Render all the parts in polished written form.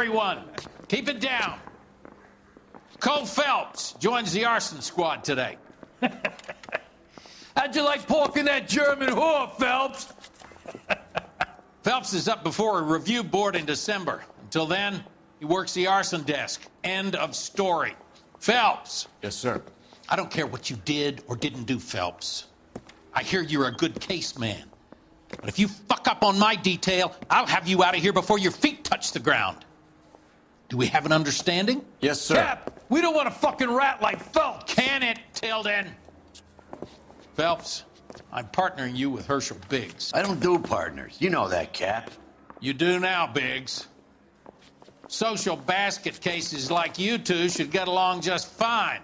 everyone. Keep it down. Cole Phelps joins the arson squad today. How'd you like porking that German whore, Phelps? Phelps is up before a review board in December. Until then, he works the arson desk. End of story. Phelps. Yes, sir. I don't care what you did or didn't do, Phelps. I hear you're a good case man. But if you fuck up on my detail, I'll have you out of here before your feet touch the ground. Do we have an understanding? Yes, sir. Cap, we don't want a fucking rat like Phelps. Can it, Tilden? Phelps, I'm partnering you with Herschel Biggs. I don't do partners. You know that, Cap. You do now, Biggs. Social basket cases like you two should get along just fine.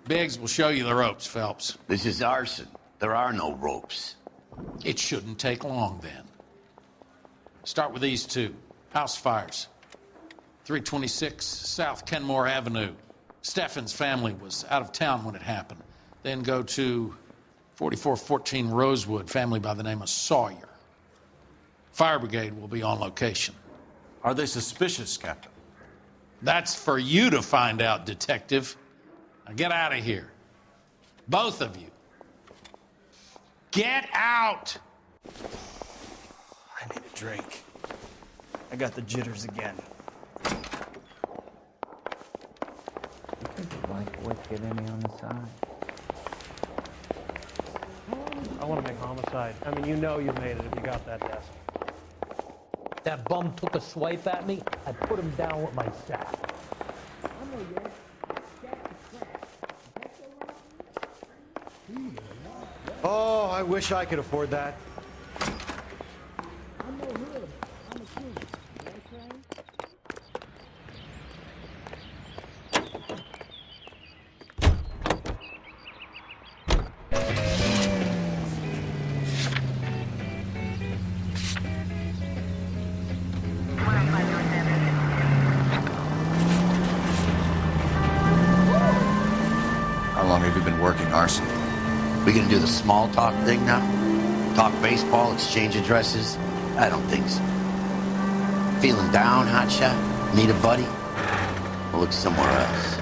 Biggs will show you the ropes, Phelps. This is arson. There are no ropes. It shouldn't take long, then. Start with these two. House fires. 326 South Kenmore Avenue. Steffen's family was out of town when it happened. Then go to 4414 Rosewood, family by the name of Sawyer. Fire brigade will be on location. Are they suspicious, Captain? That's for you to find out, detective. Now get out of here. Both of you. Get out! I need a drink. I got the jitters again. Like wicked any on the side. I want to make homicide. I mean, you know you made it if you got that desk. That bum took a swipe at me. I put him down with my sack. Oh, I wish I could afford that. How long have you been working arson? We gonna do the small talk thing now? Talk baseball, exchange addresses? I don't think so. Feeling down, hotshot? Need a buddy? We'll look somewhere else.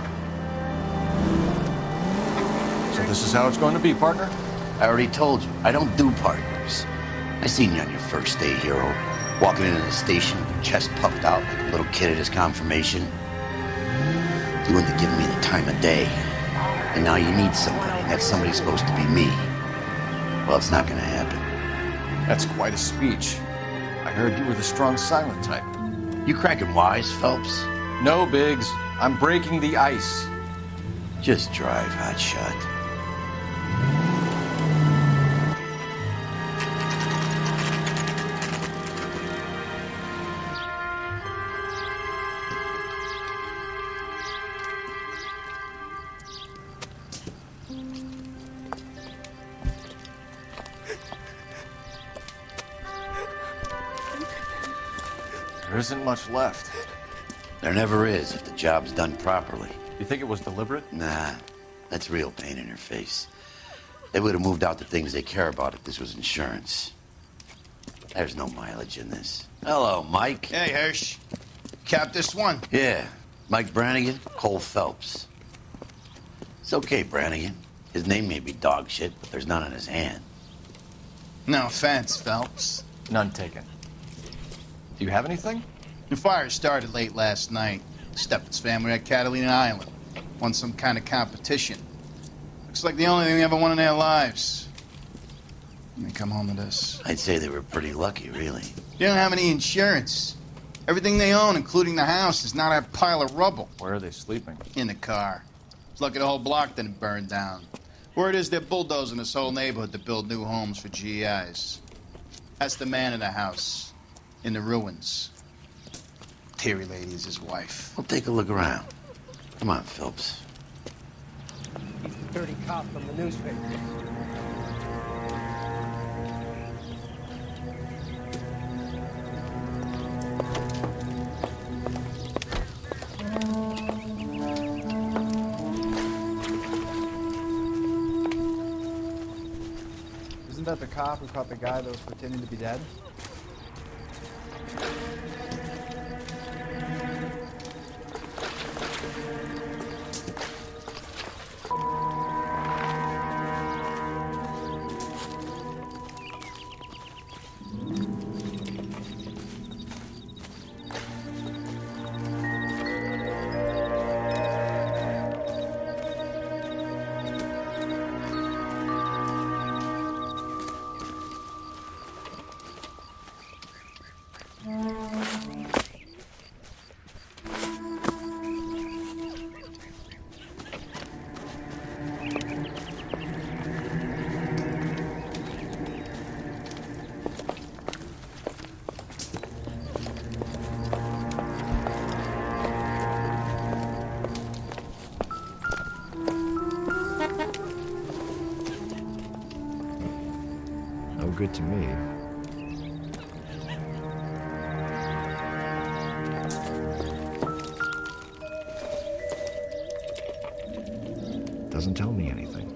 So this is how it's going to be, partner? I already told you, I don't do partners. I seen you on your first day, hero. Walking into the station, chest puffed out like a little kid at his confirmation. You wouldn't have given me the time of day. And now you need somebody, and that somebody's supposed to be me. Well, it's not gonna happen. That's quite a speech. I heard you were the strong silent type. You cracking wise, Phelps? No, Biggs. I'm breaking the ice. Just drive, hotshot. There isn't much left. There never is if the job's done properly. You think it was deliberate? Nah, that's real pain in her face. They would have moved out the things they care about if this was insurance. There's no mileage in this. Hello, Mike. Hey, Hirsch. Cap this one. Yeah, Mike Brannigan, Cole Phelps. It's okay, Brannigan. His name may be dog shit, but there's none on his hand. No offense, Phelps. None taken. Do you have anything? The fire started late last night. Steffen's family at Catalina Island. Won some kind of competition. Looks like the only thing they ever won in their lives. And they come home to this. I'd say they were pretty lucky, really. They don't have any insurance. Everything they own, including the house, is not a pile of rubble. Where are they sleeping? In the car. It's lucky the whole block didn't burn down. Word is they're bulldozing this whole neighborhood to build new homes for GIs. That's the man in the house. In the ruins. Terry lady is his wife. We'll take a look around. Come on, Phelps. He's the dirty cop from the newspaper. Isn't that the cop who caught the guy that was pretending to be dead? No good to me. Doesn't tell me anything.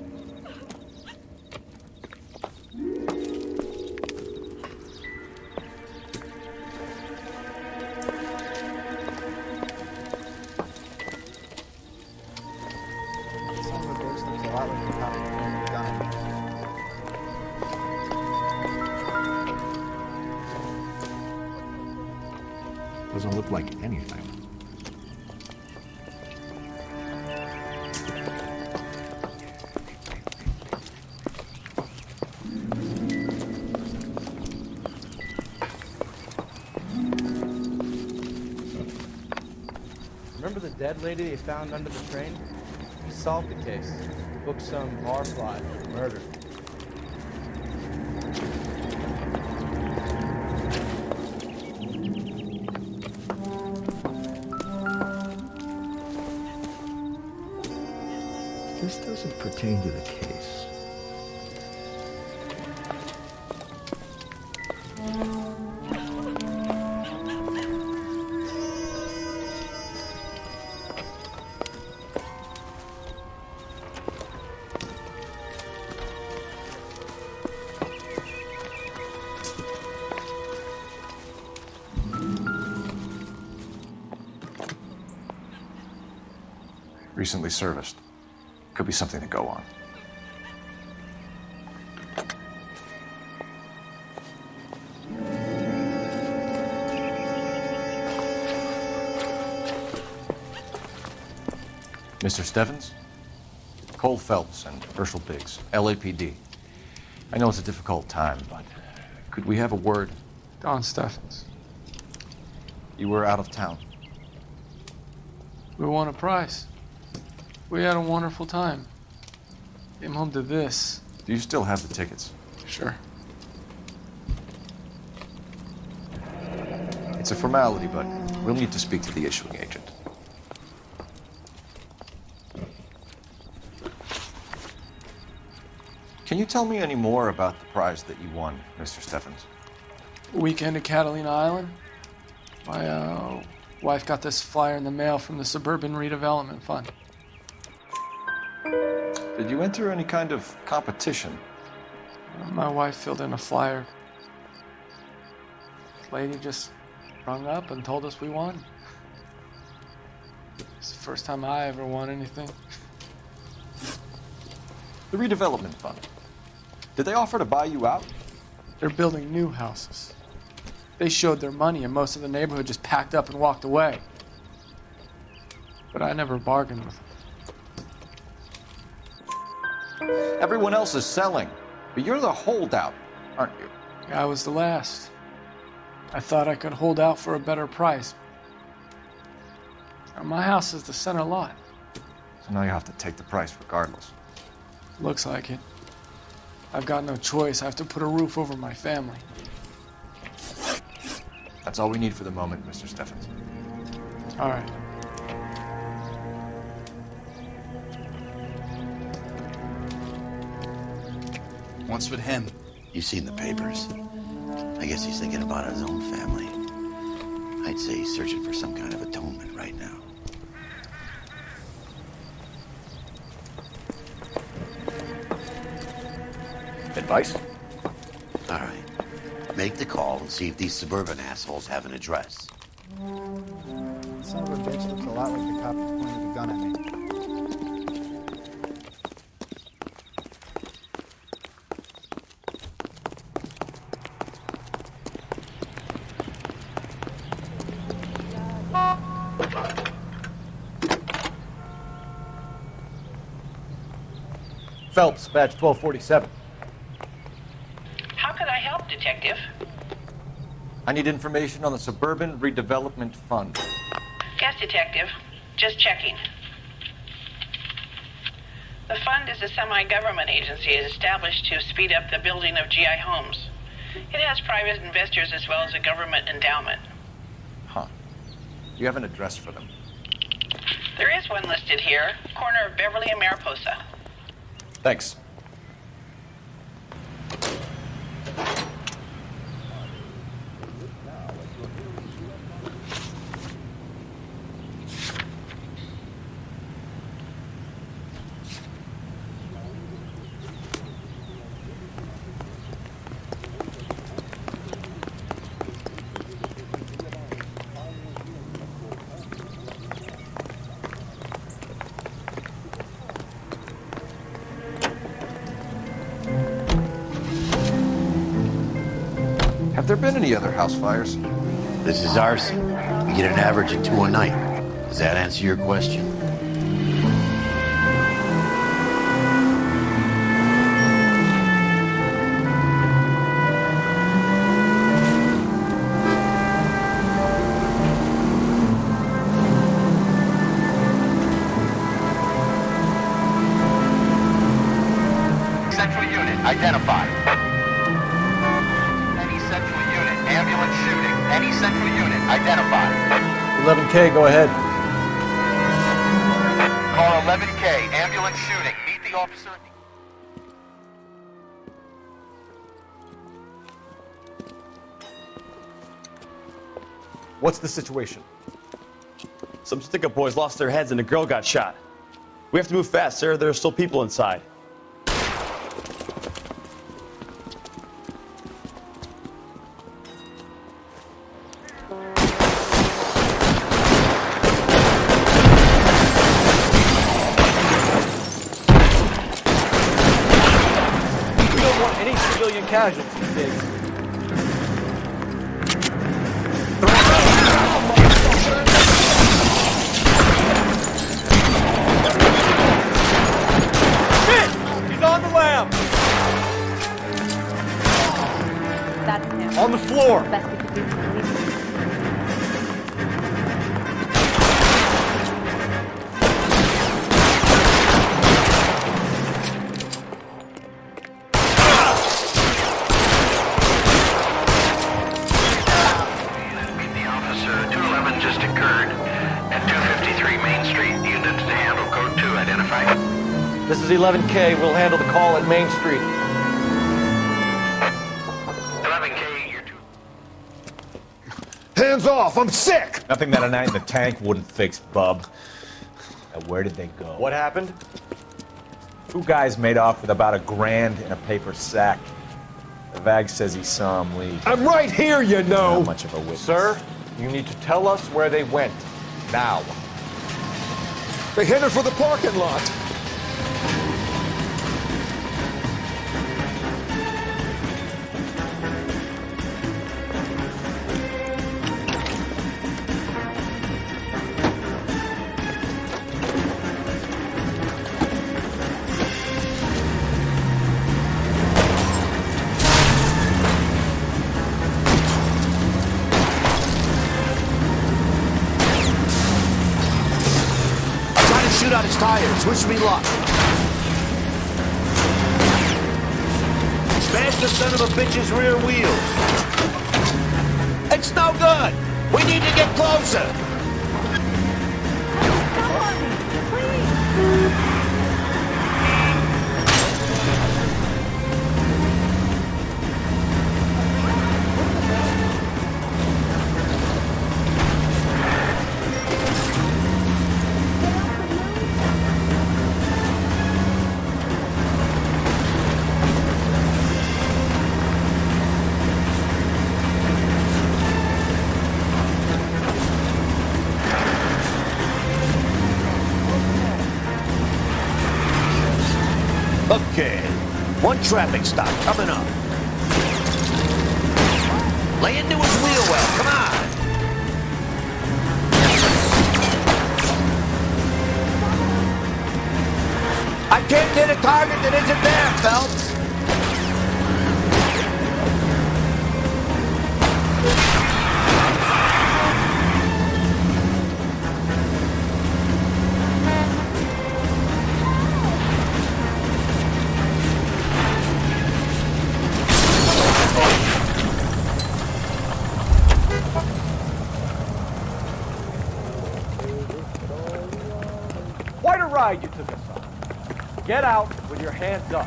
Some of the looks a lot like the cop pointed the gun at me. Doesn't look like anything. Remember the dead lady they found under the train? We solved the case. We booked some barfly for murder. This doesn't pertain to the case. Recently serviced. Could be something to go on. Mr. Stevens? Cole Phelps and Herschel Biggs, LAPD. I know it's a difficult time, but could we have a word? Don Steffens. You were out of town. We won a prize. We had a wonderful time. Came home to this. Do you still have the tickets? Sure. It's a formality, but we'll need to speak to the issuing agent. Can you tell me any more about the prize that you won, Mr. Steffens? Weekend at Catalina Island. My wife got this flyer in the mail from the Suburban Redevelopment Fund. Did you enter any kind of competition? My wife filled in a flyer. The lady just rung up and told us we won. It's the first time I ever won anything. The redevelopment fund. Did they offer to buy you out? They're building new houses. They showed their money and most of the neighborhood just packed up and walked away. But I never bargained with them. Everyone else is selling, but you're the holdout, aren't you? I was the last. I thought I could hold out for a better price. Now, my house is the center lot. So now you have to take the price regardless. Looks like it. I've got no choice. I have to put a roof over my family. That's all we need for the moment, Mr. Steffens. All right. What's with him? You've seen the papers. I guess he's thinking about his own family. I'd say he's searching for some kind of atonement right now. Advice? All right. Make the call and see if these suburban assholes have an address. Son of a bitch looks a lot like the cop pointed the gun Phelps, badge 1247. How could I help, Detective? I need information on the Suburban Redevelopment Fund. Yes, Detective. Just checking. The fund is a semi-government agency established to speed up the building of GI homes. It has private investors as well as a government endowment. Huh. You have an address for them? There is one listed here, corner of Beverly and Mariposa. Thanks. Have there been any other house fires? This is arson. We get an average of 2 a night. Does that answer your question? Central unit, identified. Any central unit, ambulance shooting. Any central unit, identified. 11K, go ahead. Call 11K, ambulance shooting. Meet the officer. What's the situation? Some stick-up boys lost their heads and a girl got shot. We have to move fast, sir. There are still people inside. We don't want any civilian casualties, Diggs. He's on the lam! That's him. On the floor! Best we could do to release him. Meet the officer. 211 just occurred at 253 Main Street. Unit to handle code 2 identified. This is 11K. We'll handle the call at Main Street. 11K, you're too. Hands off! I'm sick! Nothing that a night in the tank wouldn't fix, bub. Now, where did they go? What happened? Two guys made off with about $1,000 in a paper sack. The VAG says he saw him leave. I'm right here, you know! Not much of a witness. Sir, you need to tell us where they went. Now. They headed for the parking lot. Shoot out his tires. Wish me luck. Smash the son of a bitch's rear wheel. It's no good. We need to get closer. Okay, one traffic stop coming up. Lay into his wheel well, come on. I can't hit a target that isn't there, Phelps. Quite a ride you took us on. Get out with your hands up.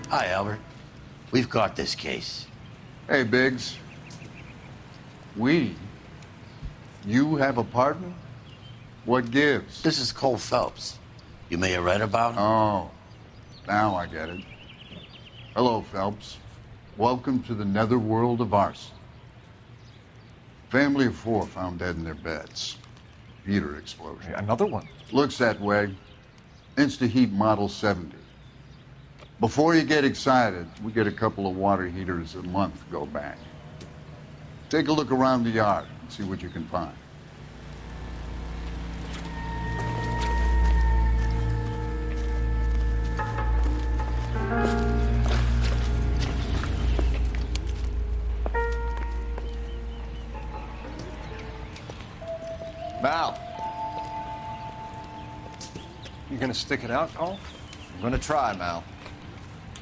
Hi, Albert. We've caught this case. Hey, Biggs. You have a partner? What gives? This is Cole Phelps. You may have read about him. Oh, now I get it. Hello, Phelps. Welcome to the netherworld of arson. Family of 4 found dead in their beds. Heater explosion. Another one? Looks that way. Insta-Heat Model 70. Before you get excited, we get a couple of water heaters a month go bang. Take a look around the yard and see what you can find. Mal, You gonna stick it out, Cole? I'm gonna try, Mal.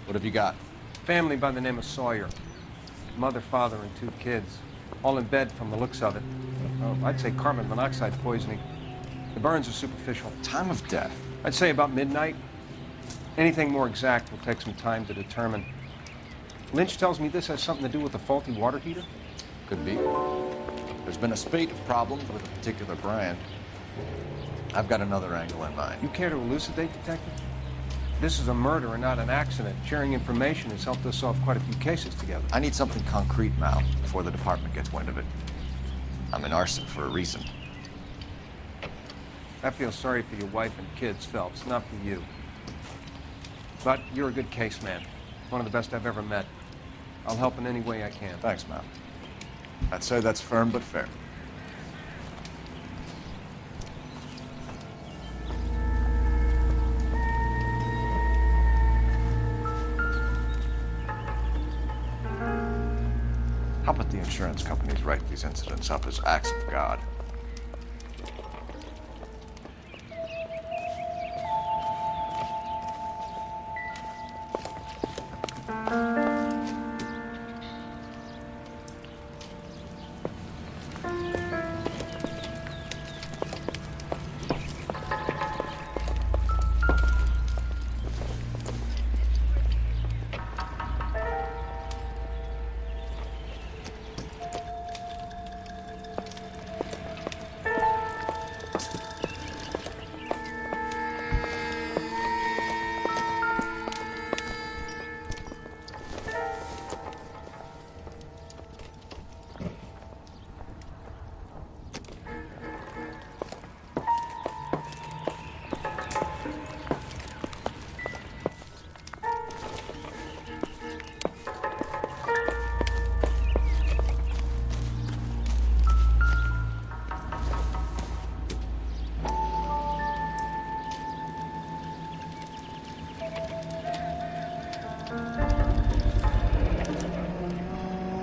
What have you got? Family by the name of Sawyer. Mother, father, and 2 kids. All in bed from the looks of it. I'd say carbon monoxide poisoning. The burns are superficial. Time of death? I'd say about midnight. Anything more exact will take some time to determine. Lynch tells me this has something to do with a faulty water heater. Could be. There's been a spate of problems with a particular brand. I've got another angle in mind. You care to elucidate, Detective? This is a murder and not an accident. Sharing information has helped us solve quite a few cases together. I need something concrete, Mal, before the department gets wind of it. I'm in arson for a reason. I feel sorry for your wife and kids, Phelps, not for you. But you're a good case man. One of the best I've ever met. I'll help in any way I can. Thanks, Mal. I'd say that's firm but fair. How about the insurance companies write these incidents up as acts of God?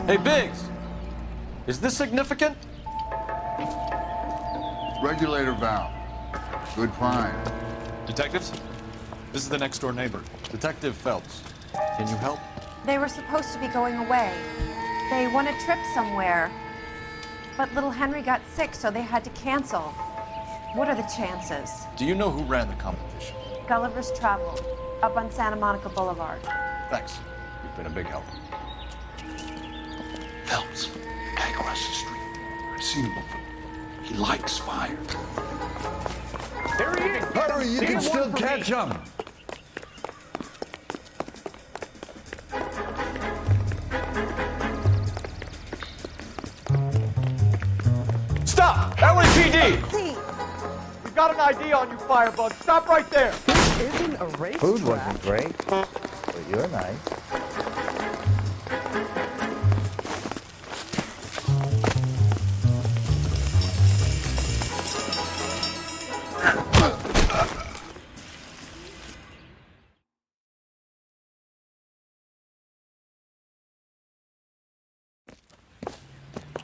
Hey, Biggs, is this significant? Regulator valve. Good find. Detectives, this is the next door neighbor. Detective Phelps, can you help? They were supposed to be going away. They won a trip somewhere. But little Henry got sick, so they had to cancel. What are the chances? Do you know who ran the competition? Gulliver's Travel, up on Santa Monica Boulevard. Thanks. You've been a big help. Phelps, guy across the street. I've seen him before. He likes fire. There he is! Hurry, you can still catch him. Stop! LAPD! See, We've got an ID on you, Firebug. Stop right there. Food wasn't great, but you're nice.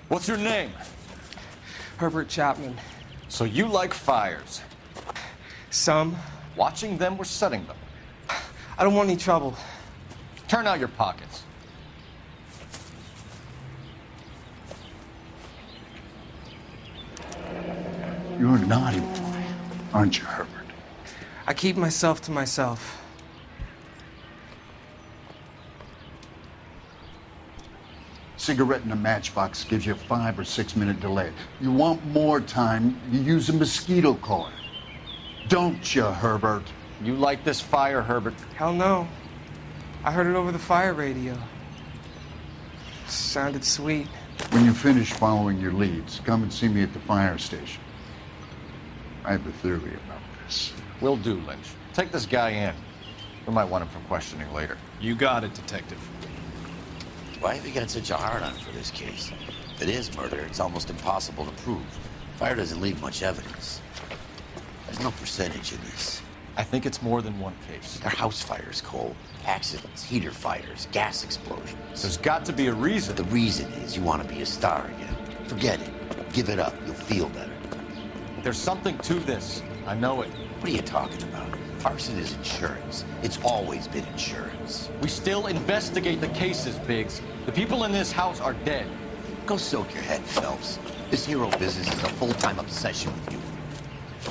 What's your name? Herbert Chapman. So you like fires? Some. Watching them or setting them? I don't want any trouble. Turn out your pockets. You're a naughty boy, aren't you, Herbert? I keep myself to myself. Cigarette in a matchbox gives you a 5 or 6 minute delay. You want more time, you use a mosquito coil. Don't you, Herbert? You like this fire, Herbert? Hell no. I heard it over the fire radio. Sounded sweet. When you finish following your leads, come and see me at the fire station. I have a theory about this. Will do, Lynch. Take this guy in. We might want him for questioning later. You got it, Detective. Why have you got such a hard-on for this case? If it is murder, it's almost impossible to prove. Fire doesn't leave much evidence. There's no percentage in this. I think it's more than one case. They're house fires, Cole. Accidents, heater fires, gas explosions. There's got to be a reason. The reason is you want to be a star again. Forget it. Give it up. You'll feel better. There's something to this. I know it. What are you talking about? Arson is insurance. It's always been insurance. We still investigate the cases, Biggs. The people in this house are dead. Go soak your head, Phelps. This hero business is a full-time obsession with you.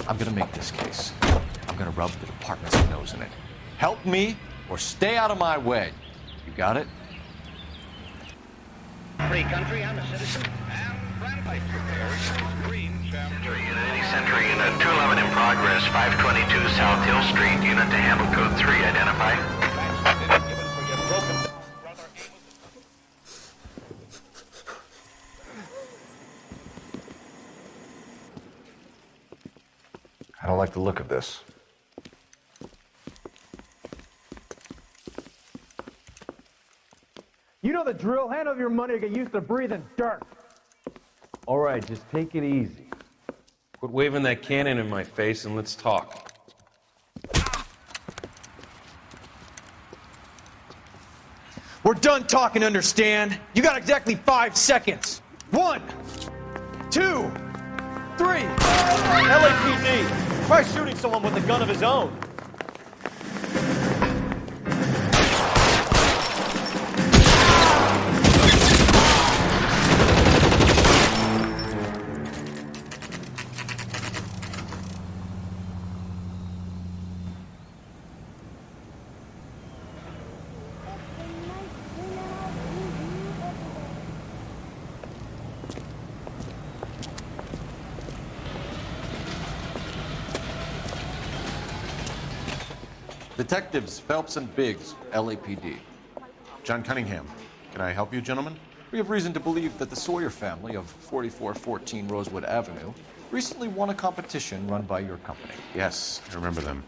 I'm gonna make this case. I'm gonna rub the department's nose in it. Help me or stay out of my way. You got it? Free country, I'm a citizen. And rampage repairs. Green Century Unit 211 in progress, 522 South Hill Street. Unit to handle code 3, identify. I don't like the look of this. You know the drill. Hand over your money or get used to breathing dirt. All right, just take it easy. Quit waving that cannon in my face and let's talk. We're done talking, understand? You got exactly 5 seconds. 1, 2, 3. LAPD! Try shooting someone with a gun of his own. Detectives Phelps and Biggs, LAPD. John Cunningham. Can I help you, gentlemen? We have reason to believe that the Sawyer family of 4414 Rosewood Avenue recently won a competition run by your company. Yes, I remember them.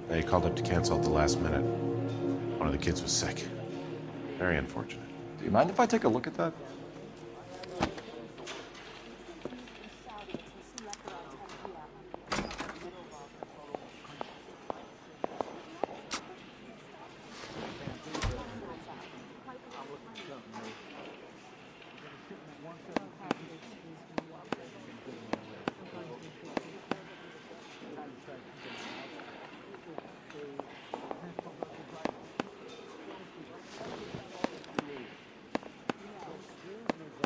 They called up to cancel at the last minute. One of the kids was sick. Very unfortunate. Do you mind if I take a look at that?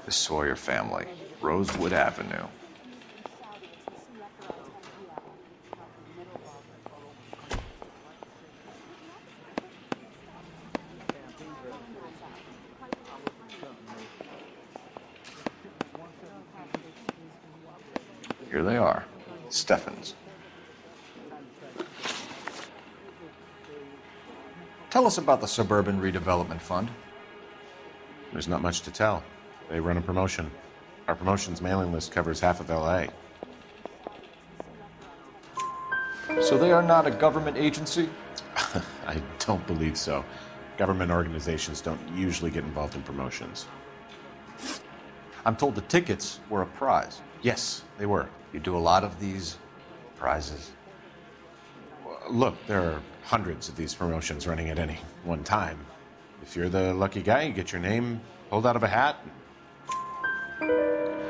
The Sawyer family, Rosewood Avenue. Here they are, Steffens. Tell us about the Suburban Redevelopment Fund. There's not much to tell. They run a promotion. Our promotions mailing list covers half of LA. So they are not a government agency? I don't believe so. Government organizations don't usually get involved in promotions. I'm told the tickets were a prize. Yes, they were. You do a lot of these prizes? Look, there are hundreds of these promotions running at any one time. If you're the lucky guy, you get your name pulled out of a hat.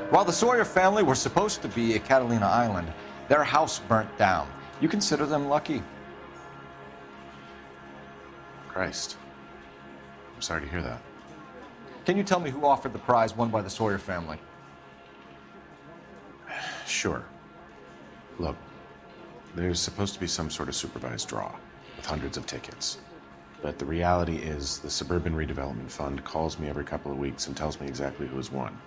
While the Sawyer family were supposed to be at Catalina Island, their house burnt down. You consider them lucky? Christ. I'm sorry to hear that. Can you tell me who offered the prize won by the Sawyer family? Sure. Look, there's supposed to be some sort of supervised draw with hundreds of tickets. But the reality is the Suburban Redevelopment Fund calls me every couple of weeks and tells me exactly who has won.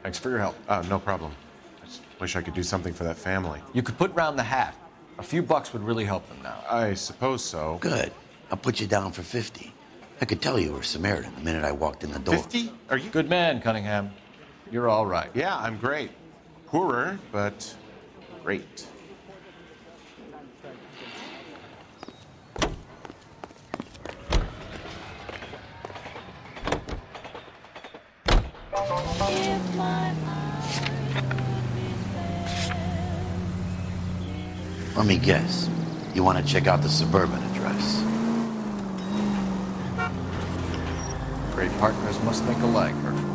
Thanks for your help. No problem. I just wish I could do something for that family. You could put round the hat. A few bucks would really help them now. I suppose so. Good. I'll put you down for 50. I could tell you were Samaritan the minute I walked in the door. 50? Are you? Good man, Cunningham. You're all right. Yeah, I'm great. Poorer, but great. Let me guess. You want to check out the Suburban address? Great partners must think alike, Herschel.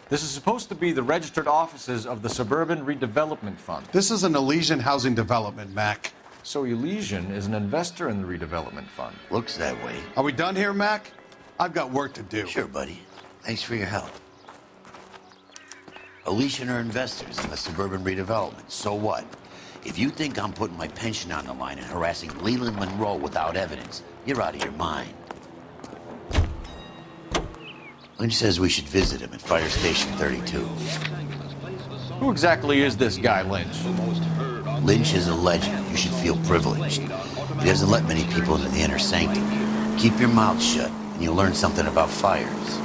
This is supposed to be the registered offices of the Suburban Redevelopment Fund. This is an Elysian housing development, Mac. So Elysian is an investor in the redevelopment fund. Looks that way. Are we done here, Mac? I've got work to do. Sure, buddy. Thanks for your help. Elysian are investors in the Suburban Redevelopment. So what? If you think I'm putting my pension on the line and harassing Leland Monroe without evidence, you're out of your mind. Lynch says we should visit him at Fire Station 32. Who exactly is this guy, Lynch? Lynch is a legend. You should feel privileged. He doesn't let many people into the inner sanctum. Keep your mouth shut, and you'll learn something about fires.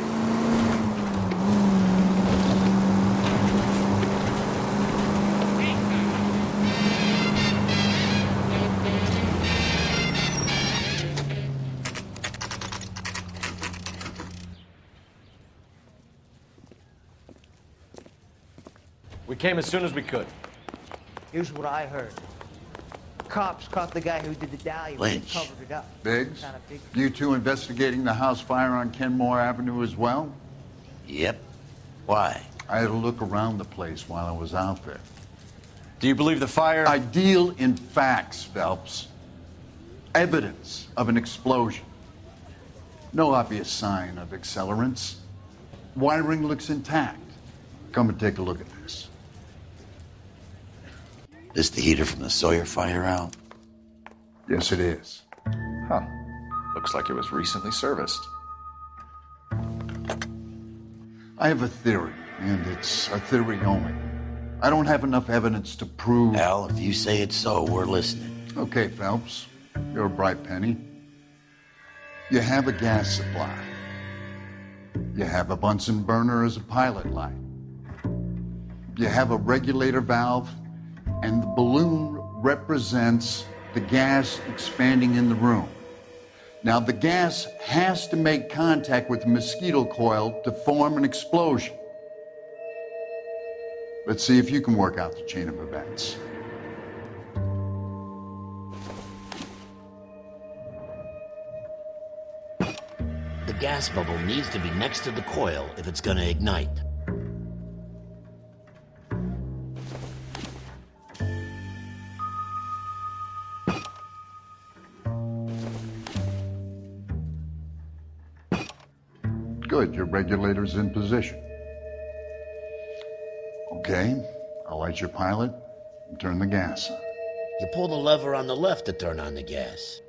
We came as soon as we could. Here's what I heard. Cops caught the guy who did the dahlia when he Lynch. covered it up. Biggs, Kinda big. you two investigating the house fire on Kenmore Avenue as well? Yep. Why? I had a look around the place while I was out there. Do you believe the fire? I deal in facts, Phelps. Evidence of an explosion. No obvious sign of accelerants. Wiring looks intact. Come and take a look at this. This the heater from the Sawyer fire out? Yes, it is. Huh. Looks like it was recently serviced. I have a theory, and it's a theory only. I don't have enough evidence to prove... Al, if you say it's so, we're listening. Okay, Phelps. You're a bright penny. You have a gas supply. You have a Bunsen burner as a pilot light. You have a regulator valve, and the balloon represents the gas expanding in the room. Now, the gas has to make contact with the mosquito coil to form an explosion. Let's see if you can work out the chain of events. The gas bubble needs to be next to the coil if it's gonna ignite. Good, your regulator's in position. Okay, I'll light your pilot and turn the gas on. You pull the lever on the left to turn on the gas.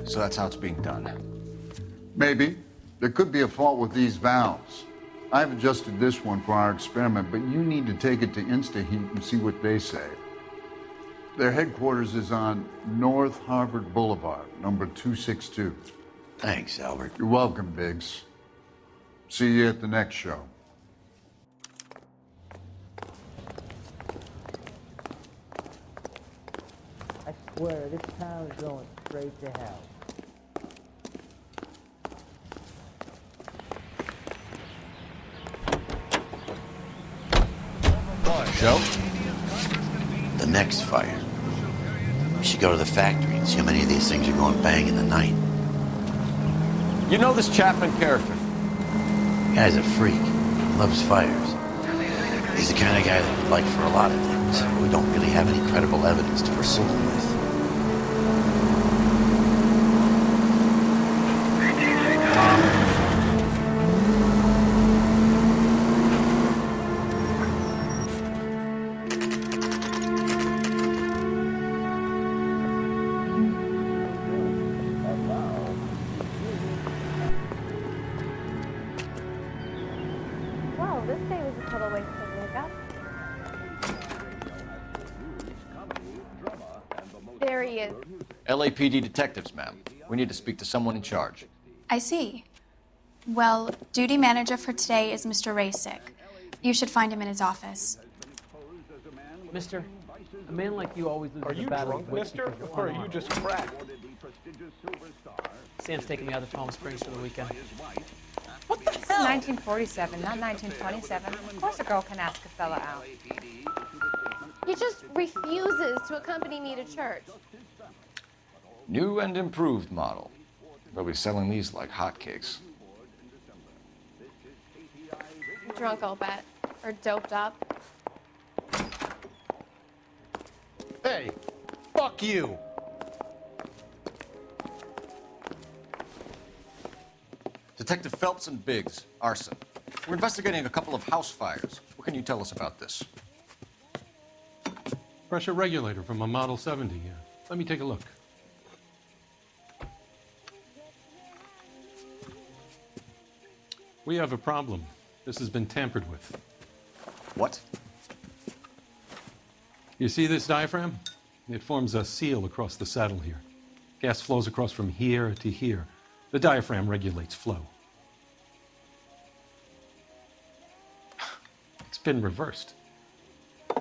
So that's how it's being done. Maybe. There could be a fault with these valves. I've adjusted this one for our experiment, but you need to take it to InstaHeat and see what they say. Their headquarters is on North Harvard Boulevard, number 262. Thanks, Albert. You're welcome, Biggs. See you at the next show. swear this town is going straight to hell. Joe? The next fire. We should go to the factory and see how many of these things are going bang in the night. You know this Chapman character? Guy's a freak. Loves fires. He's the kind of guy that would like for a lot of things. We don't really have any credible evidence to pursue him with. Well, this day was a total waste of makeup. There he is. LAPD detectives, ma'am. We need to speak to someone in charge. I see. Well, duty manager for today is Mr. Rasick. You should find him in his office. Mister, a man like you always loses Are the you battle drunk, of wits mister? because you're Or are you unarmed. just cracked? Sam's taking me out to Palm Springs for the weekend. This is 1947, not 1927. Of course a girl can ask a fella out. He just refuses to accompany me to church. New and improved model. They'll be selling these like hotcakes. Drunk, I'll bet. Or doped up. Hey, fuck you! Detective Phelps and Biggs, arson. We're investigating a couple of house fires. What can you tell us about this? Pressure regulator from a Model 70, yeah. Let me take a look. We have a problem. This has been tampered with. What? You see this diaphragm? It forms a seal across the saddle here. Gas flows across from here to here. The diaphragm regulates flow. It's been reversed.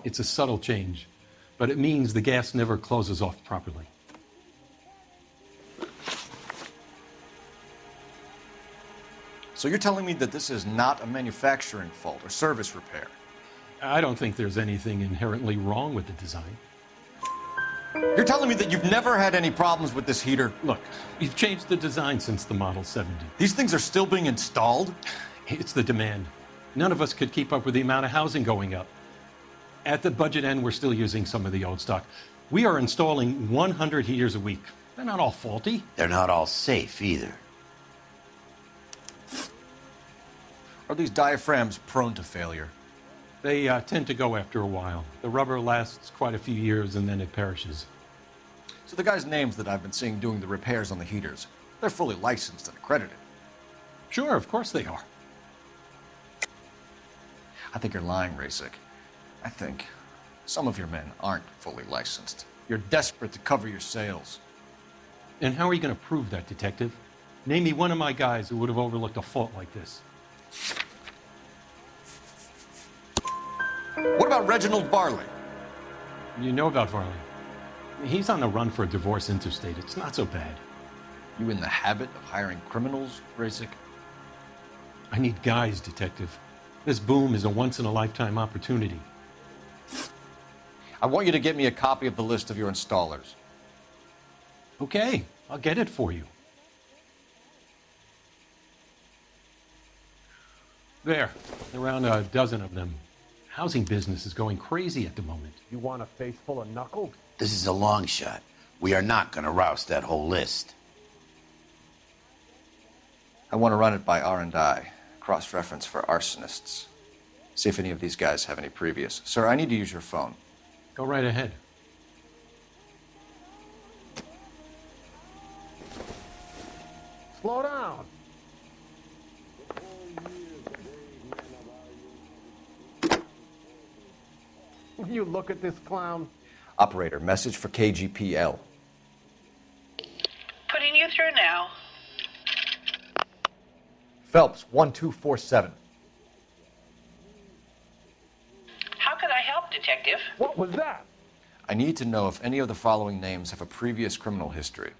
It's a subtle change, but it means the gas never closes off properly. So you're telling me that this is not a manufacturing fault or service repair? I don't think there's anything inherently wrong with the design. You're telling me that you've never had any problems with this heater? Look, we've changed the design since the Model 70. These things are still being installed? It's the demand. None of us could keep up with the amount of housing going up. At the budget end, we're still using some of the old stock. We are installing 100 heaters a week. They're not all faulty. They're not all safe either. Are these diaphragms prone to failure? They tend to go after a while. The rubber lasts quite a few years and then it perishes. So the guys' names that I've been seeing doing the repairs on the heaters, they're fully licensed and accredited. Sure, of course they are. I think you're lying, Rasick. I think some of your men aren't fully licensed. You're desperate to cover your sales. And how are you going to prove that, Detective? Name me one of my guys who would have overlooked a fault like this. What about Reginald Varley? You know about Varley. He's on the run for a divorce interstate. It's not so bad. You in the habit of hiring criminals, Rasick? I need guys, Detective. This boom is a once-in-a-lifetime opportunity. I want you to get me a copy of the list of your installers. Okay, I'll get it for you. There, around a dozen of them. Housing business is going crazy at the moment. You want a face full of knuckles? This is a long shot. We are not going to rouse that whole list. I want to run it by R&I, cross-reference for arsonists. See if any of these guys have any previous. Sir, I need to use your phone. Go right ahead. Slow down. You look at this clown. Operator, message for KGPL. Putting you through now. Phelps, 1247. How could I help, Detective? What was that? I need to know if any of the following names have a previous criminal history.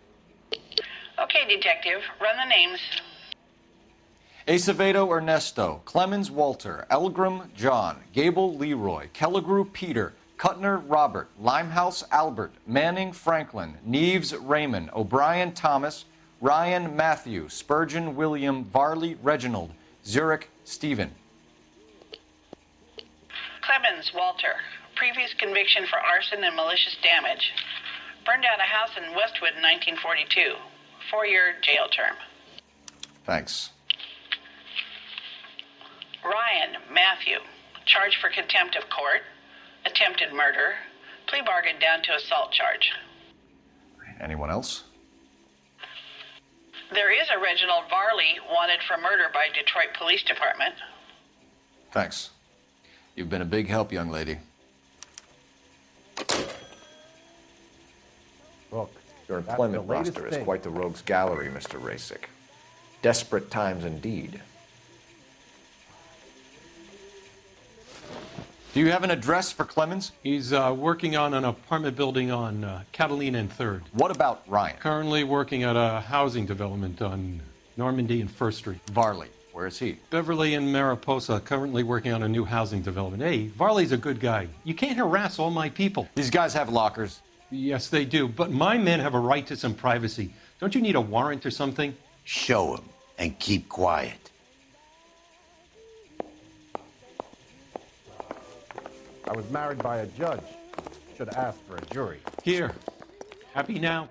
Okay, Detective, run the names. Acevedo Ernesto, Clemens Walter, Elgram John, Gable Leroy, Kelligrew Peter, Cutner Robert, Limehouse Albert, Manning Franklin, Neves Raymond, O'Brien Thomas, Ryan Matthew, Spurgeon William, Varley Reginald, Zurich Stephen. Clemens Walter, previous conviction for arson and malicious damage. Burned down a house in Westwood in 1942. 4-year jail term. Thanks. Ryan Matthew, charged for contempt of court, attempted murder, plea bargain down to assault charge. Anyone else? There is a Reginald Varley wanted for murder by Detroit Police Department. Thanks. You've been a big help, young lady. Look, Your that's employment the latest roster is thing. quite the rogues gallery, Mr. Rasick. Desperate times indeed. Do you have an address for Clemens? He's working on an apartment building on Catalina and 3rd. What about Ryan? Currently working at a housing development on Normandy and 1st Street. Varley, where is he? Beverly and Mariposa, currently working on a new housing development. Hey, Varley's a good guy. You can't harass all my people. These guys have lockers. Yes, they do, but my men have a right to some privacy. Don't you need a warrant or something? Show him and keep quiet. I was married by a judge. Should have asked for a jury. Here. Happy now?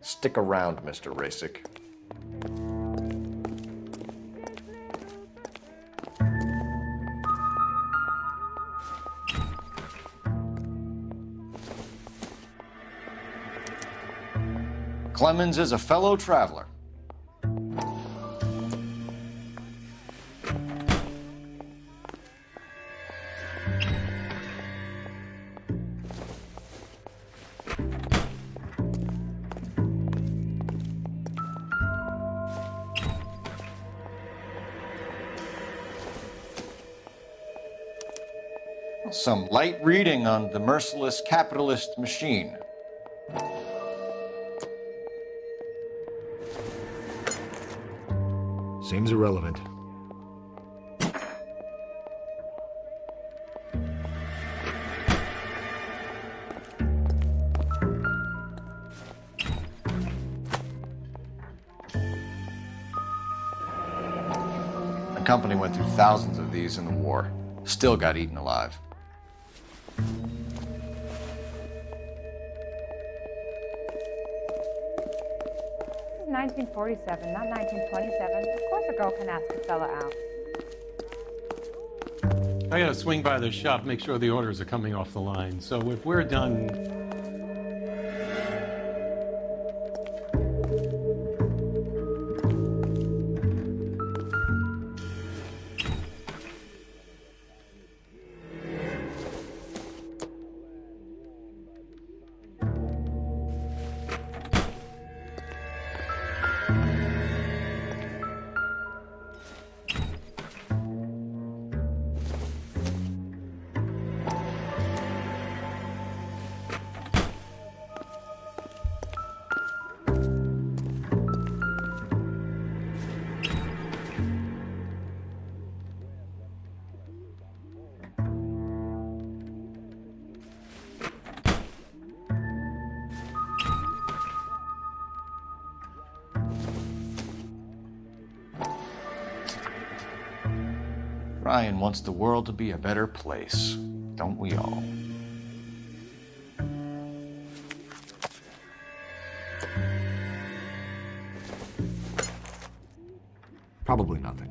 Stick around, Mr. Rasick. Clemens is a fellow traveler. Some light reading on the merciless capitalist machine. Seems irrelevant. The company went through thousands of these in the war. Still got eaten alive. This is 1947, not 1927. Of course a girl can ask a fella out. I gotta swing by the shop, make sure the orders are coming off the line. So if we're done... Ryan wants the world to be a better place, don't we all? Probably nothing.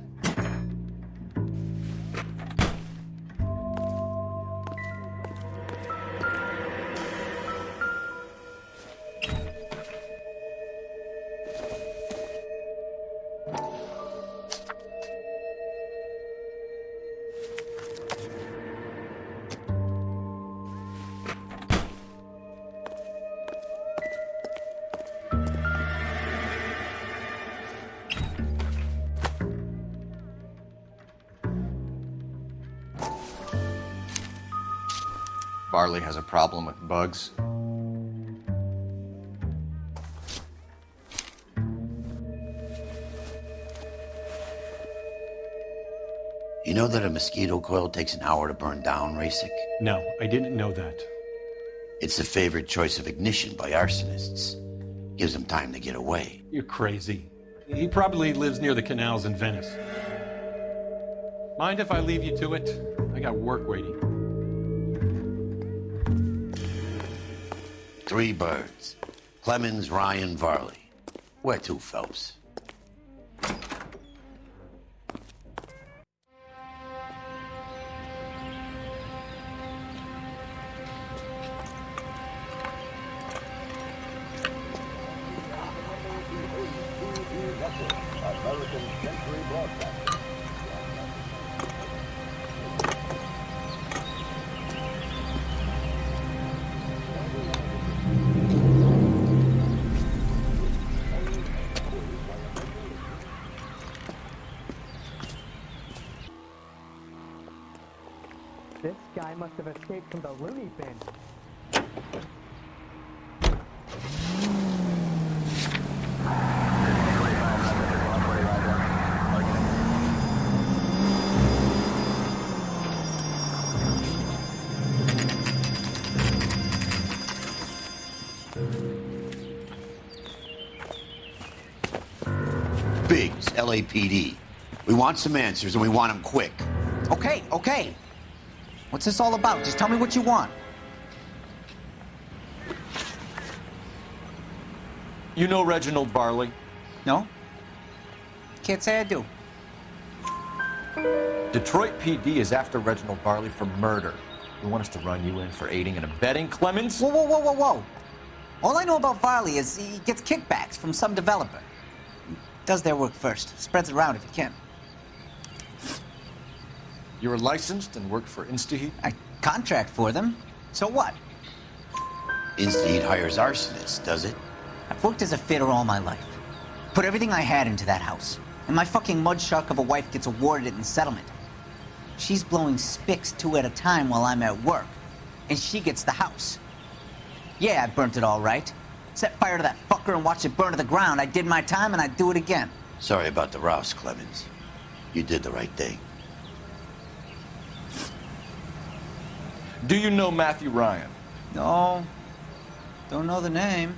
Barley has a problem with bugs. You know that a mosquito coil takes an hour to burn down, Rasic? No, I didn't know that. It's the favored choice of ignition by arsonists. Gives them time to get away. You're crazy. He probably lives near the canals in Venice. Mind if I leave you to it? I got work waiting. 3 birds. Clemens, Ryan, Varley. Where to, Phelps? This guy must have escaped from the loony bin. Biggs, LAPD. We want some answers, and we want them quick. Okay, okay. What's this all about? Just tell me what you want. You know Reginald Barley? No? Can't say I do. Detroit PD is after Reginald Barley for murder. You want us to run you in for aiding and abetting, Clemens? Whoa, whoa, whoa, whoa, whoa. All I know about Varley is he gets kickbacks from some developer. Does their work first. Spreads it around if he can. You were licensed and worked for InstaHeat? I contract for them. So what? InstaHeat hires arsonists, does it? I've worked as a fitter all my life. Put everything I had into that house. And my fucking mudshark of a wife gets awarded it in settlement. She's blowing spics 2 at a time while I'm at work. And she gets the house. Yeah, I burnt it all right. Set fire to that fucker and watched it burn to the ground. I did my time and I'd do it again. Sorry about the rouse, Clemens. You did the right thing. Do you know Matthew Ryan? No. Don't know the name.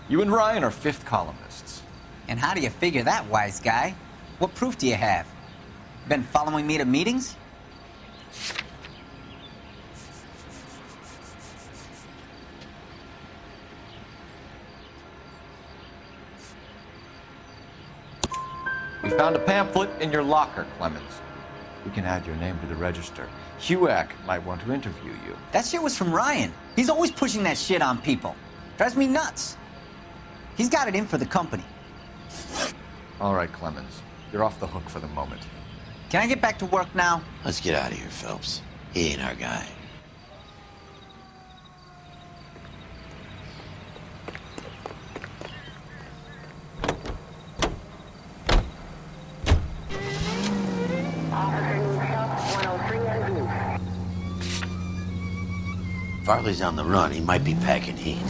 You and Ryan are 5th columnists. And how do you figure that, wise guy? What proof do you have? Been following me to meetings? We found a pamphlet in your locker, Clemens. We can add your name to the register. HUAC might want to interview you. That shit was from Ryan. He's always pushing that shit on people. Drives me nuts. He's got it in for the company. All right, Clemens. You're off the hook for the moment. Can I get back to work now? Let's get out of here, Phelps. He ain't our guy. Farley's on the run. He might be packing heat.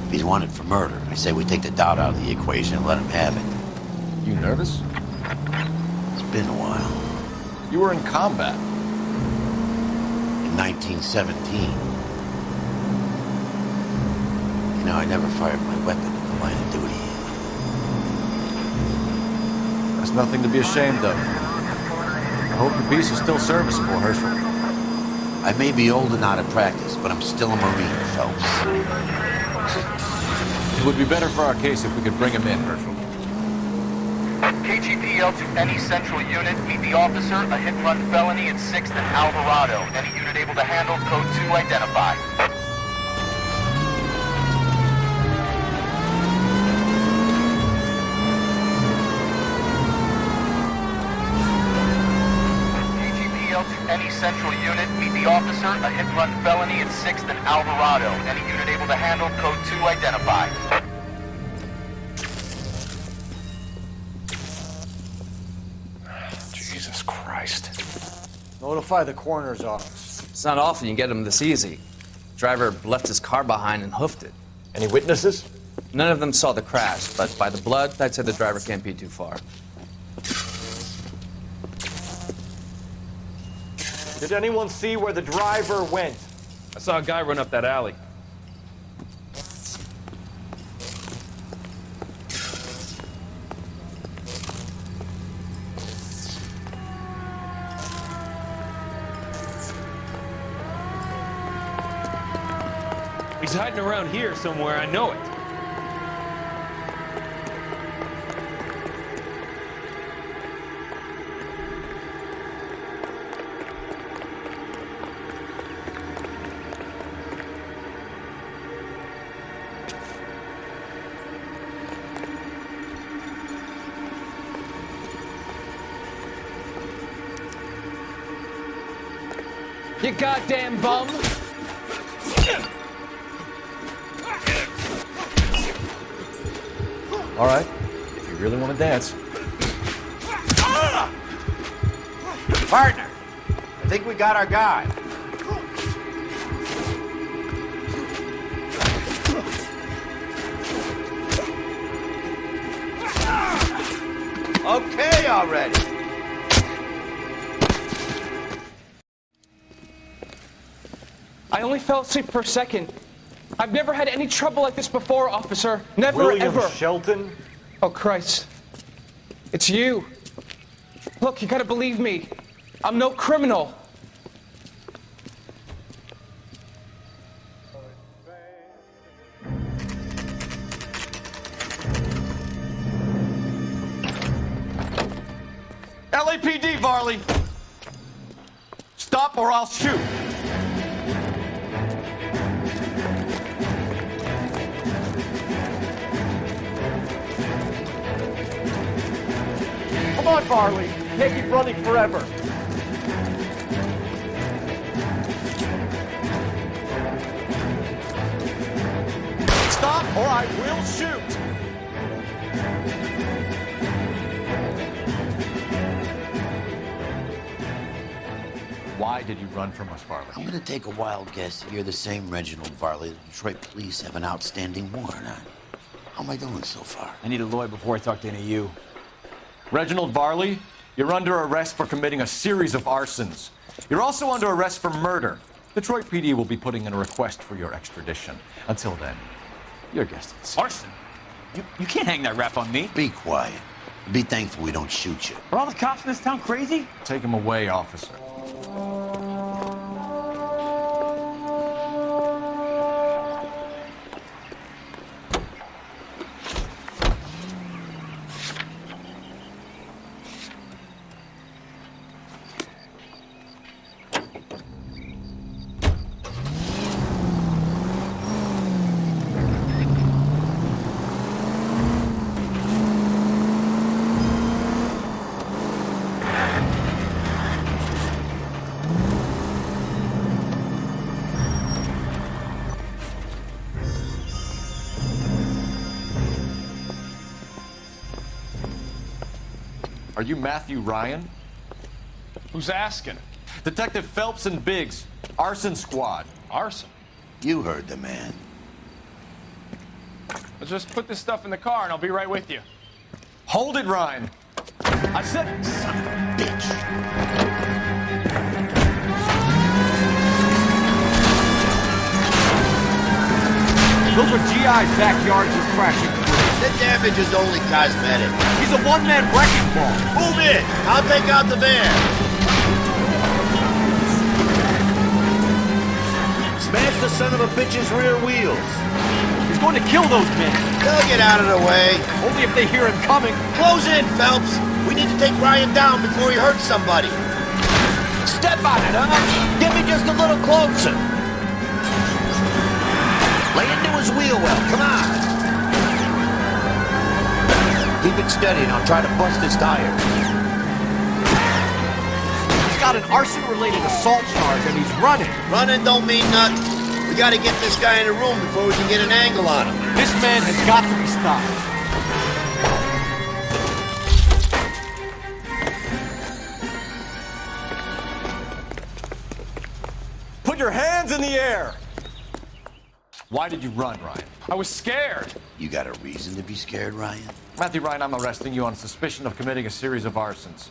If he's wanted for murder, I say we take the doubt out of the equation and let him have it. You nervous? It's been a while. You were in combat. In 1917. You know, I never fired my weapon in the line of duty. That's nothing to be ashamed of. I hope your piece is still serviceable, Herschel. I may be old and out of practice, but I'm still a Marine, Phelps. It would be better for our case if we could bring him in, Herschel. KGPL to any central unit. Meet the officer, a hit-and-run felony at 6th and Alvarado. Any unit able to handle code 2 identify. KGPL to any central unit. Meet the officer, a hit-and-run felony at 6th and Alvarado. Any unit able to handle code 2 identify. Jeez. Jesus Christ. Notify the coroner's office. It's not often you get them this easy. Driver left his car behind and hoofed it. Any witnesses? None of them saw the crash, but by the blood, I'd say the driver can't be too far. Did anyone see where the driver went? I saw a guy run up that alley. He's hiding around here somewhere, I know it. You goddamn bum! All right, if you really want to dance. Partner, I think we got our guy. Okay already. I only fell asleep for a second. I've never had any trouble like this before, officer. Never, William ever. Shelton? Oh, Christ. It's you. Look, you gotta believe me. I'm no criminal. LAPD, Varley! Stop or I'll shoot! Come on, Varley! Can't keep running forever! Stop or I will shoot! Why did you run from us, Varley? I'm gonna take a wild guess that you're the same Reginald Varley the Detroit police have an outstanding warrant on. How am I doing so far? I need a lawyer before I talk to any of you. Reginald Varley, you're under arrest for committing a series of arsons. You're also under arrest for murder. Detroit PD will be putting in a request for your extradition. Until then, your guest is. Arson? You can't hang that rap on me. Be quiet. Be thankful we don't shoot you. Are all the cops in this town crazy? Take him away, officer. Are you Matthew Ryan? Who's asking? Detective Phelps and Biggs, arson squad. Arson? You heard the man. Let's just put this stuff in the car and I'll be right with you. Hold it, Ryan. I said, son of a bitch. Those are GI's backyards he's crashing through. The damage is only cosmetic. He's a one-man wrecking ball. Move in. I'll take out the van. Smash the son of a bitch's rear wheels. He's going to kill those men. They'll get out of the way. Only if they hear him coming. Close in, Phelps. We need to take Ryan down before he hurts somebody. Step on it, huh? Get me just a little closer. Lay into his wheel well. Come on. Keep it steady and I'll try to bust his tires. He's got an arson-related assault charge and he's running. Running don't mean nothing. We gotta get this guy in a room before we can get an angle on him. This man has got to be stopped. Put your hands in the air! Why did you run, Ryan? I was scared. You got a reason to be scared, Ryan? Matthew Ryan, I'm arresting you on suspicion of committing a series of arsons.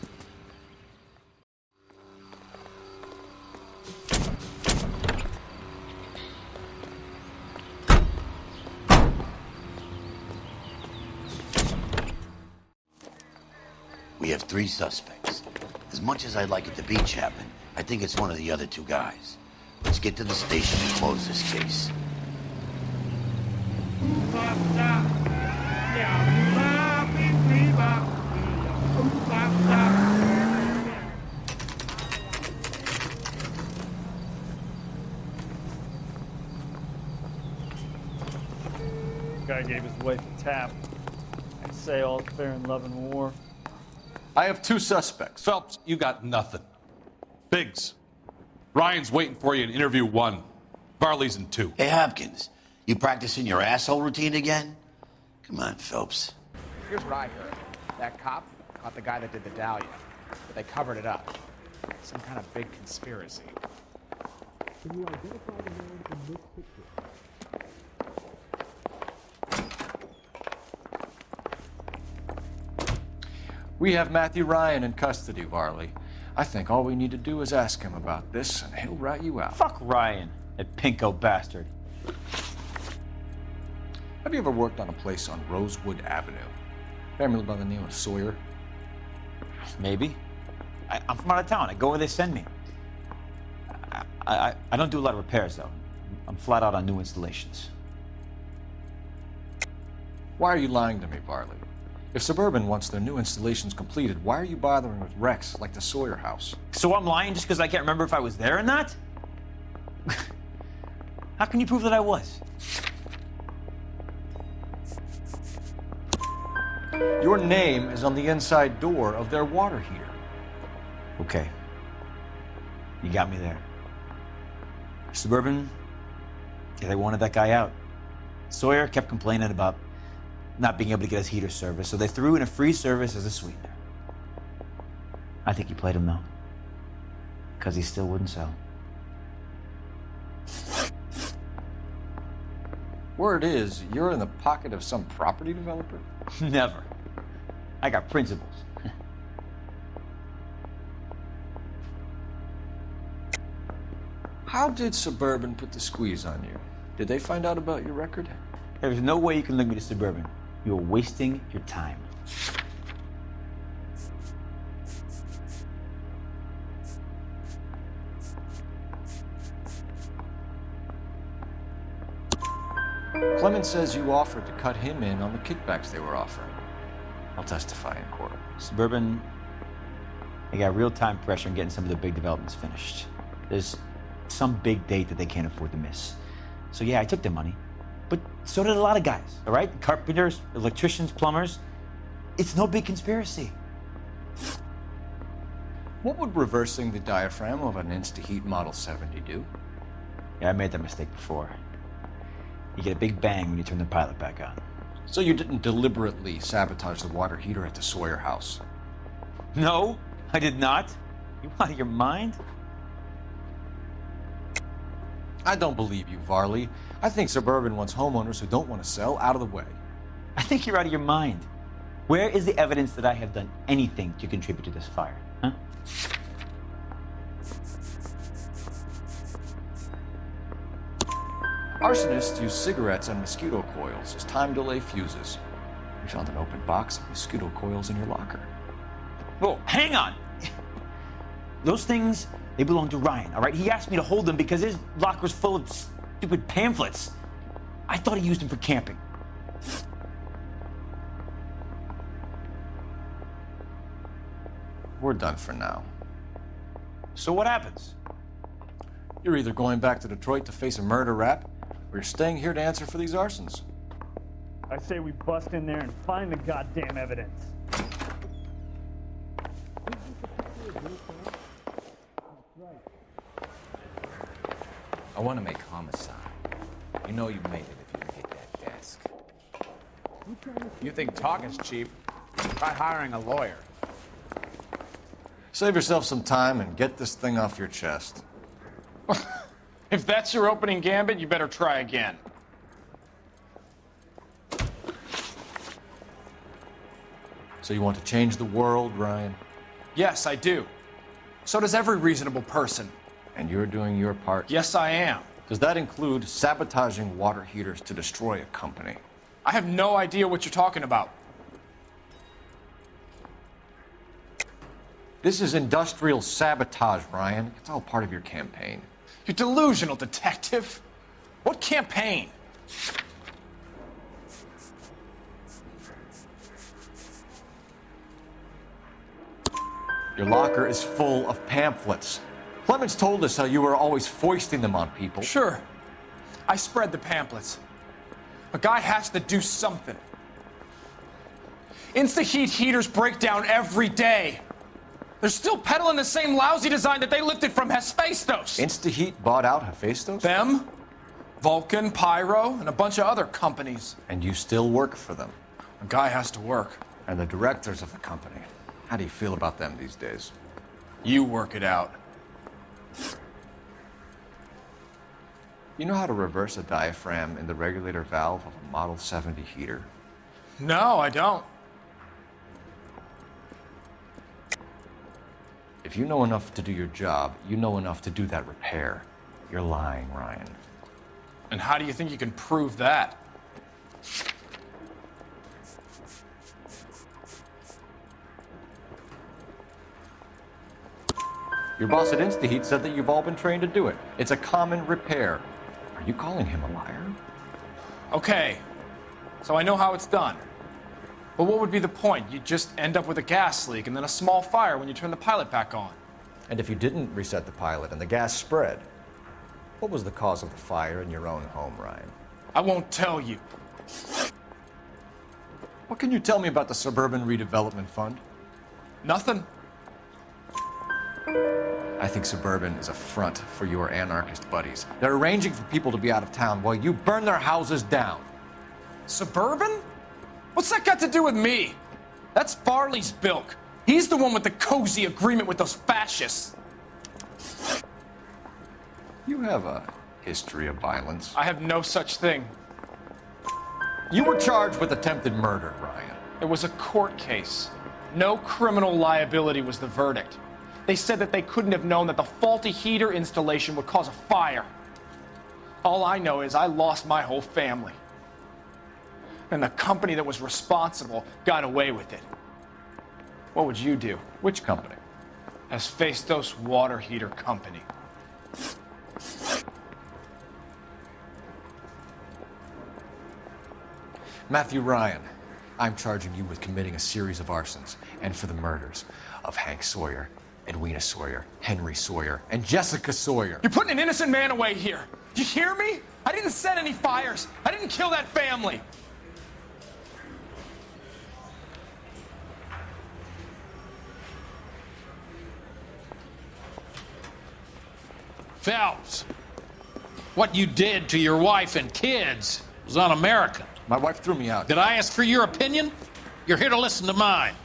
We have 3 suspects. As much as I'd like it to be Chapman, I think it's one of the other 2 guys. Let's get to the station and close this case. Guy gave his wife a tap. I say all's fair in love and war. I have 2 suspects. Phelps, you got nothing. Biggs, Ryan's waiting for you in interview 1. Varley's in 2. Hey, Hopkins, you practicing your asshole routine again? Come on, Phelps. Here's what I heard. That cop caught the guy that did the dahlia, but they covered it up. Some kind of big conspiracy. Can you identify the man in this picture? We have Matthew Ryan in custody, Varley. I think all we need to do is ask him about this, and he'll rat you out. Fuck Ryan, that pinko bastard. Have you ever worked on a place on Rosewood Avenue? Family by the name of Sawyer? Maybe. I'm from out of town. I go where they send me. I don't do a lot of repairs, though. I'm flat out on new installations. Why are you lying to me, Varley? If Suburban wants their new installations completed, why are you bothering with wrecks like the Sawyer house? So I'm lying just because I can't remember if I was there or not? How can you prove that I was? Your name is on the inside door of their water heater. Okay. You got me there. Suburban, yeah, they wanted that guy out. Sawyer kept complaining about not being able to get his heater service, so they threw in a free service as a sweetener. I think he played him, though, because he still wouldn't sell. Word is, you're in the pocket of some property developer? Never. I got principles. How did Suburban put the squeeze on you? Did they find out about your record? There's no way you can link me to Suburban. You're wasting your time. Clemens says you offered to cut him in on the kickbacks they were offering. I'll testify in court. Suburban, they got real-time pressure on getting some of the big developments finished. There's some big date that they can't afford to miss. So yeah, I took their money. But so did a lot of guys, all right? Carpenters, electricians, plumbers. It's no big conspiracy. What would reversing the diaphragm of an Insta-Heat Model 70 do? Yeah, I made that mistake before. You get a big bang when you turn the pilot back on. So you didn't deliberately sabotage the water heater at the Sawyer house? No, I did not. You out of your mind? I don't believe you, Varley. I think Suburban wants homeowners who don't want to sell out of the way. I think you're out of your mind. Where is the evidence that I have done anything to contribute to this fire, huh? Arsonists use cigarettes and mosquito coils as time delay fuses. We found an open box of mosquito coils in your locker. Whoa, hang on! Those things, they belong to Ryan, all right? He asked me to hold them because his locker's full of stupid pamphlets. I thought he used them for camping. We're done for now. So what happens? You're either going back to Detroit to face a murder rap, or you're staying here to answer for these arsons. I say we bust in there and find the goddamn evidence. I want to make homicide. You know you made it if you can hit that desk. You think talking's cheap? Try hiring a lawyer. Save yourself some time and get this thing off your chest. If that's your opening gambit, you better try again. So you want to change the world, Ryan? Yes, I do. So does every reasonable person. And you're doing your part? Yes, I am. Does that include sabotaging water heaters to destroy a company? I have no idea what you're talking about. This is industrial sabotage, Ryan. It's all part of your campaign. You delusional detective. What campaign? Your locker is full of pamphlets. Clemens told us how you were always foisting them on people. Sure. I spread the pamphlets. A guy has to do something. Insta-heat heaters break down every day. They're still peddling the same lousy design that they lifted from Hephaestus. Insta-heat bought out Hephaestus? Them, Vulcan, Pyro, and a bunch of other companies. And you still work for them? A guy has to work. And the directors of the company. How do you feel about them these days? You work it out. You know how to reverse a diaphragm in the regulator valve of a Model 70 heater? No, I don't. If you know enough to do your job, you know enough to do that repair. You're lying, Ryan. And how do you think you can prove that? Your boss at InstaHeat said that you've all been trained to do it. It's a common repair. Are you calling him a liar? Okay, so I know how it's done. But what would be the point? You'd just end up with a gas leak and then a small fire when you turn the pilot back on. And if you didn't reset the pilot and the gas spread, what was the cause of the fire in your own home, Ryan? I won't tell you. What can you tell me about the Suburban Redevelopment Fund? Nothing. I think Suburban is a front for your anarchist buddies. They're arranging for people to be out of town while you burn their houses down. Suburban? What's that got to do with me? That's Farley's bilk. He's the one with the cozy agreement with those fascists. You have a history of violence. I have no such thing. You were charged with attempted murder, Ryan. It was a court case. No criminal liability was the verdict. They said that they couldn't have known that the faulty heater installation would cause a fire. All I know is I lost my whole family. And the company that was responsible got away with it. What would you do? Which company? Hephaestus Water Heater Company. Matthew Ryan, I'm charging you with committing a series of arsons and for the murders of Hank Sawyer, Edwina Sawyer, Henry Sawyer, and Jessica Sawyer. You're putting an innocent man away here. You hear me? I didn't set any fires. I didn't kill that family. Phelps, what you did to your wife and kids was un-American. My wife threw me out. Did I ask for your opinion? You're here to listen to mine.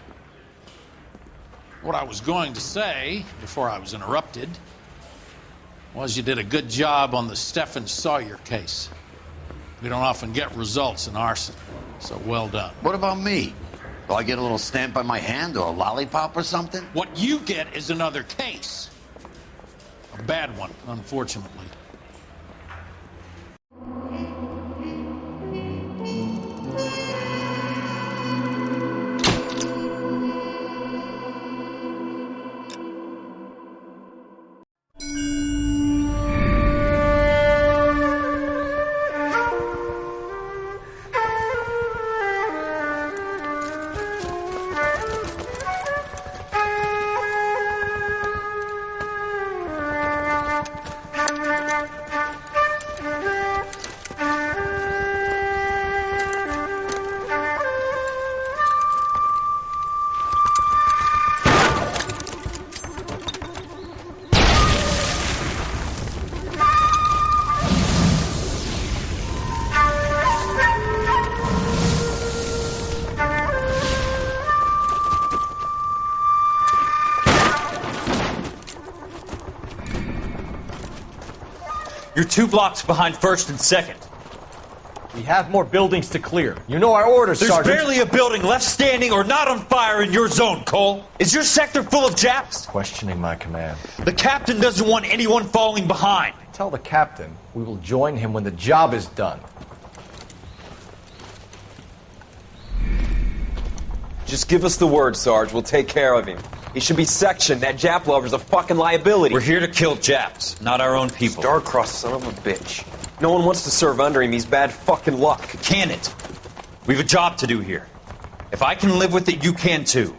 What I was going to say, before I was interrupted, was you did a good job on the Stephen Sawyer case. We don't often get results in arson, so well done. What about me? Do I get a little stamp on my hand or a lollipop or something? What you get is another case. A bad one, unfortunately. You're 2 blocks behind 1st and 2nd. We have more buildings to clear. You know our orders, There's Sergeant. barely a building left standing or not on fire in your zone, Cole. Is your sector full of Japs? Questioning my command. The captain doesn't want anyone falling behind. Tell the captain we will join him when the job is done. Just give us the word, Sarge. We'll take care of him. He should be sectioned. That Jap lover's a fucking liability. We're here to kill Japs, not our own people. Star-crossed son of a bitch. No one wants to serve under him. He's bad fucking luck. Can it? We have a job to do here. If I can live with it, you can too.